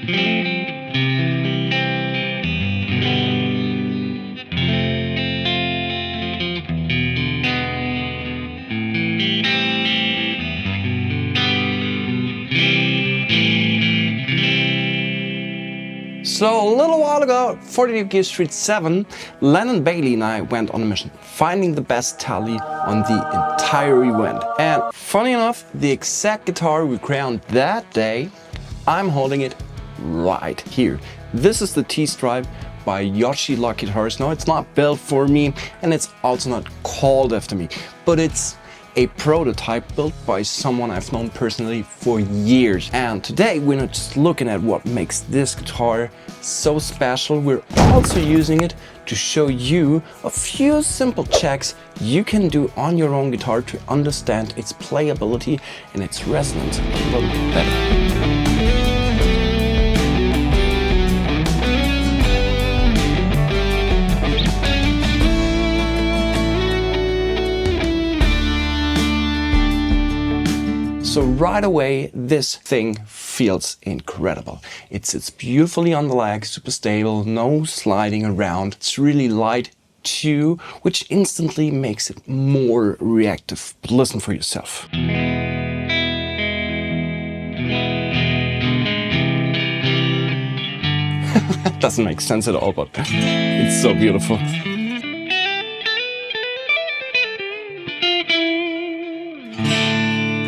So a little while ago, 42 Gear Street 7, Lennon Bailey and I went on a mission, finding the best tally on the entire event. And funny enough, the exact guitar we crowned that day, I'm holding it right here. This is the T-Stripe by JOSHI LAK guitars. Now it's not built for me and it's also not called after me, but it's a prototype built by someone I've known personally for years. And today we're not just looking at what makes this guitar so special, we're also using it to show you a few simple checks you can do on your own guitar to understand its playability and its resonance a little bit better. So right away, this thing feels incredible. It sits beautifully on the LAK, super stable, no sliding around. It's really light too, which instantly makes it more reactive. But listen for yourself. Doesn't make sense at all, but it's so beautiful.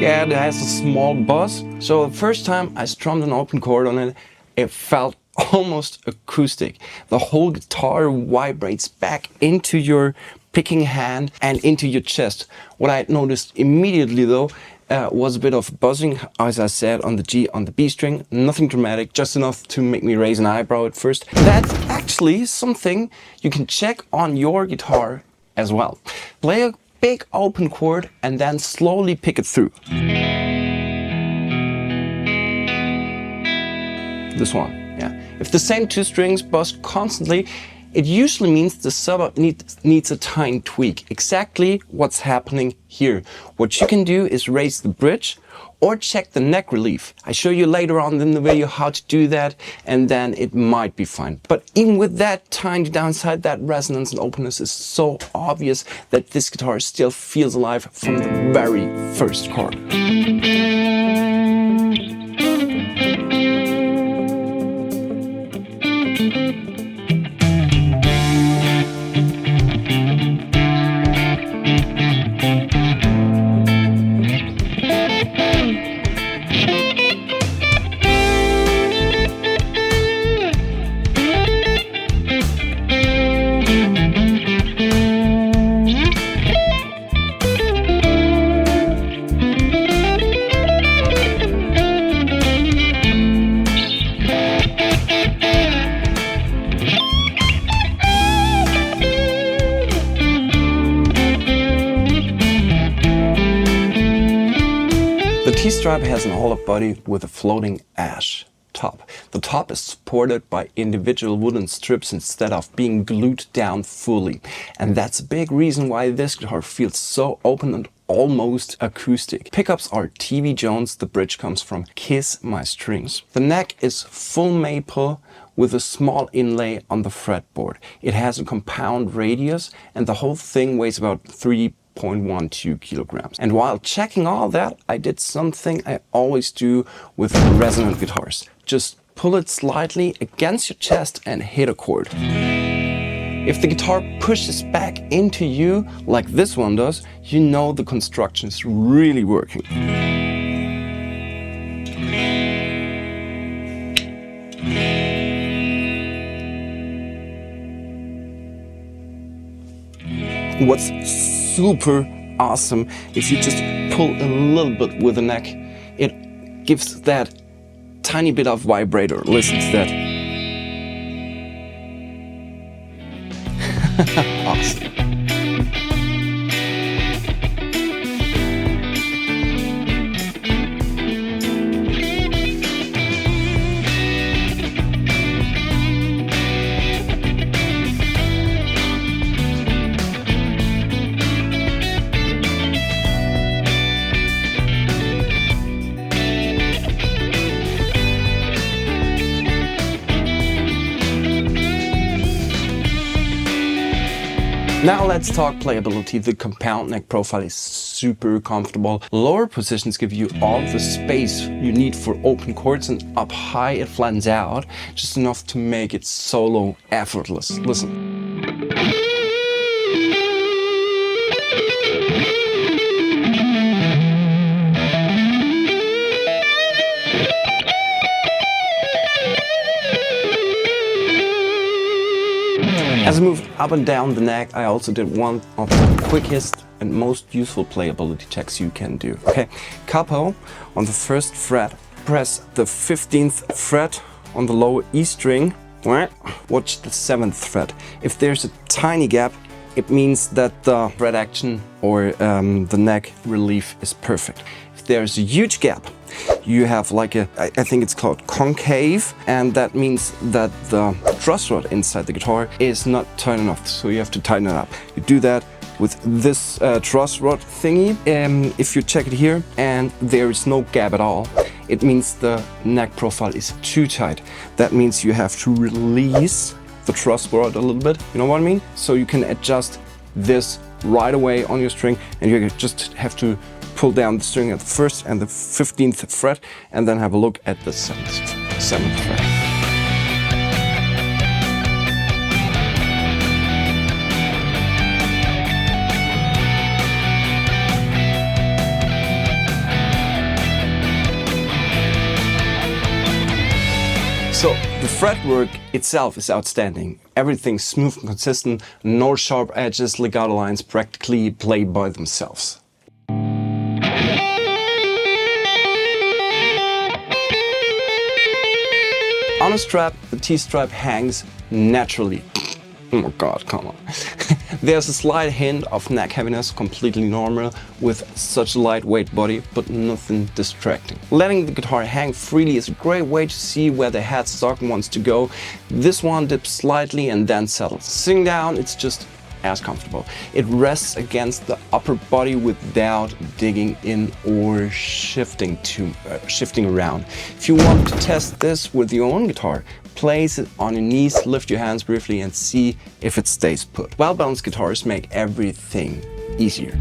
Yeah, it has a small buzz. So the first time I strummed an open chord on it, it felt almost acoustic. The whole guitar vibrates back into your picking hand and into your chest. What I noticed immediately though was a bit of buzzing, as I said, on the G, on the B string. Nothing dramatic, just enough to make me raise an eyebrow at first. That's actually something you can check on your guitar as well. Play a big open chord and then slowly pick it through. This one, yeah. If the same two strings buzz constantly, it usually means the setup needs a tiny tweak. Exactly what's happening here. What you can do is raise the bridge or check the neck relief. I show you later on in the video how to do that, and then it might be fine. But even with that tiny downside, that resonance and openness is so obvious that this guitar still feels alive from the very first chord. The T-Stripe has an hollow body with a floating ash top. The top is supported by individual wooden strips instead of being glued down fully. And that's a big reason why this guitar feels so open and almost acoustic. Pickups are TV Jones, the bridge comes from Kiss My Strings. The neck is full maple with a small inlay on the fretboard. It has a compound radius and the whole thing weighs about 3.12 kilograms. And while checking all that, I did something I always do with resonant guitars. Just pull it slightly against your chest and hit a chord. If the guitar pushes back into you, like this one does, you know the construction is really working. What's super awesome is you just pull a little bit with the neck. It gives that tiny bit of vibrator. Listen to that. Awesome. Now let's talk playability. The compound neck profile is super comfortable. Lower positions give you all the space you need for open chords, and up high it flattens out just enough to make it solo effortless. Listen. As I moved up and down the neck, I also did one of the quickest and most useful playability checks you can do. Okay, capo on the 1st fret, press the 15th fret on the lower E string, watch the 7th fret. If there's a tiny gap, it means that the fret action or the neck relief is perfect. If there's a huge gap, you have like I think it's called concave, and that means that the truss rod inside the guitar is not tight enough, so you have to tighten it up. You do that with this truss rod thingy. If you check it here and there is no gap at all, it means the neck profile is too tight. That means you have to release the truss rod a little bit, you know what I mean? So you can adjust this right away on your string, and you just have to pull down the string at the 1st and the 15th fret, and then have a look at the 7th fret. So the fretwork itself is outstanding. Everything's smooth and consistent, no sharp edges, legato lines practically play by themselves. On a strap, the T-strap hangs naturally. Oh my god, come on. There's a slight hint of neck heaviness, completely normal with such a lightweight body, but nothing distracting. Letting the guitar hang freely is a great way to see where the headstock wants to go. This one dips slightly and then settles. Sitting down, it's just as comfortable. It rests against the upper body without digging in or shifting around. If you want to test this with your own guitar, place it on your knees, lift your hands briefly and see if it stays put. Well-balanced guitars make everything easier.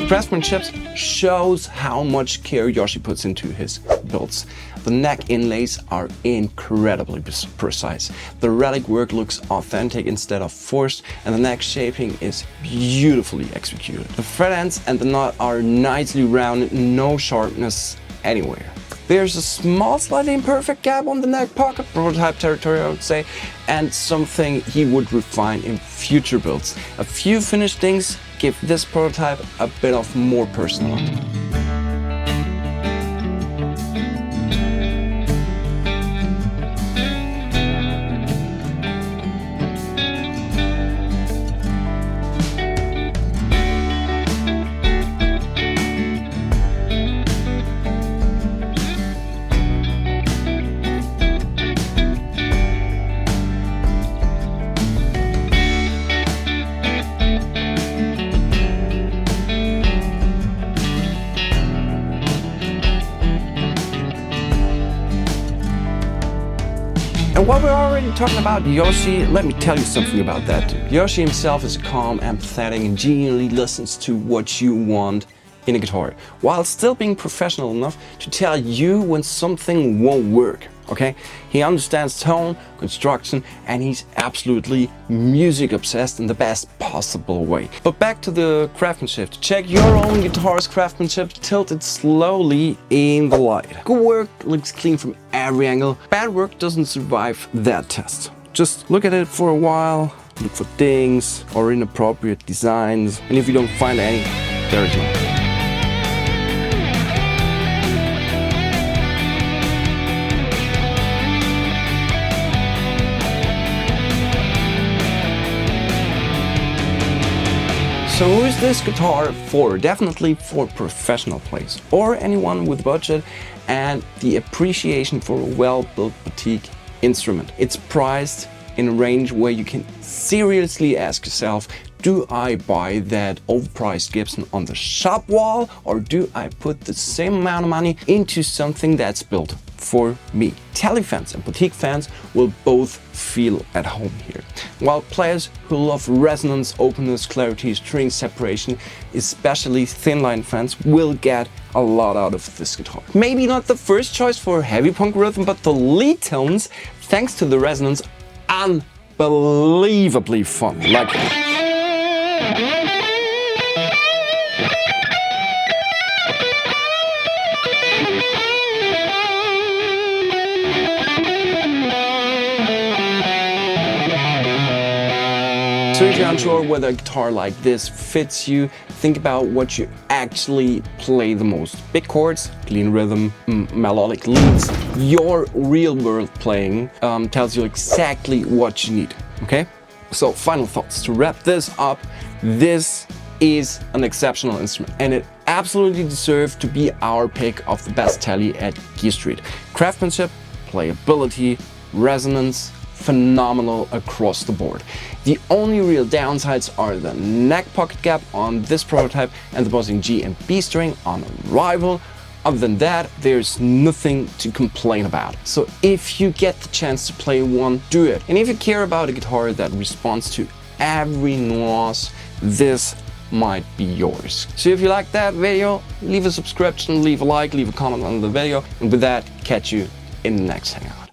Craftsmanship shows how much care Joshi puts into his builds. The neck inlays are incredibly precise. The relic work looks authentic instead of forced, and the neck shaping is beautifully executed. The fret ends and the knot are nicely rounded, no sharpness anywhere. There's a small, slightly imperfect gap on the neck pocket, prototype territory I would say, and something he would refine in future builds. A few finished things give this prototype a bit of more personality. And while we're already talking about Joshi, let me tell you something about that dude. Joshi himself is calm, empathetic, and genuinely listens to what you want in a guitar, while still being professional enough to tell you when something won't work. Okay? He understands tone, construction, and he's absolutely music obsessed in the best possible way. But back to the craftsmanship. To check your own guitar's craftsmanship, tilt it slowly in the light. Good work looks clean from every angle. Bad work doesn't survive that test. Just look at it for a while, look for dings or inappropriate designs, and if you don't find any, there is none. So who is this guitar for? Definitely for professional players or anyone with budget and the appreciation for a well-built boutique instrument. It's priced in a range where you can seriously ask yourself, do I buy that overpriced Gibson on the shop wall, or do I put the same amount of money into something that's built for me? Tele fans and boutique fans will both feel at home here, while players who love resonance, openness, clarity, string separation, especially thin line fans, will get a lot out of this guitar. Maybe not the first choice for heavy punk rhythm, but the lead tones, thanks to the resonance, unbelievably fun. Like so if you're unsure whether a guitar like this fits you, think about what you actually play the most. Big chords, clean rhythm, melodic leads. Your real world playing tells you exactly what you need, okay? So final thoughts. To wrap this up, this is an exceptional instrument and it absolutely deserves to be our pick of the best tele at Gear Street. Craftsmanship, playability, resonance, phenomenal across the board. The only real downsides are the neck pocket gap on this prototype and the buzzing G and B string on arrival. Other than that, there's nothing to complain about. So if you get the chance to play one, do it. And if you care about a guitar that responds to every nuance, this might be yours. So if you like that video, leave a subscription, leave a like, leave a comment on the video, and with that, catch you in the next hangout.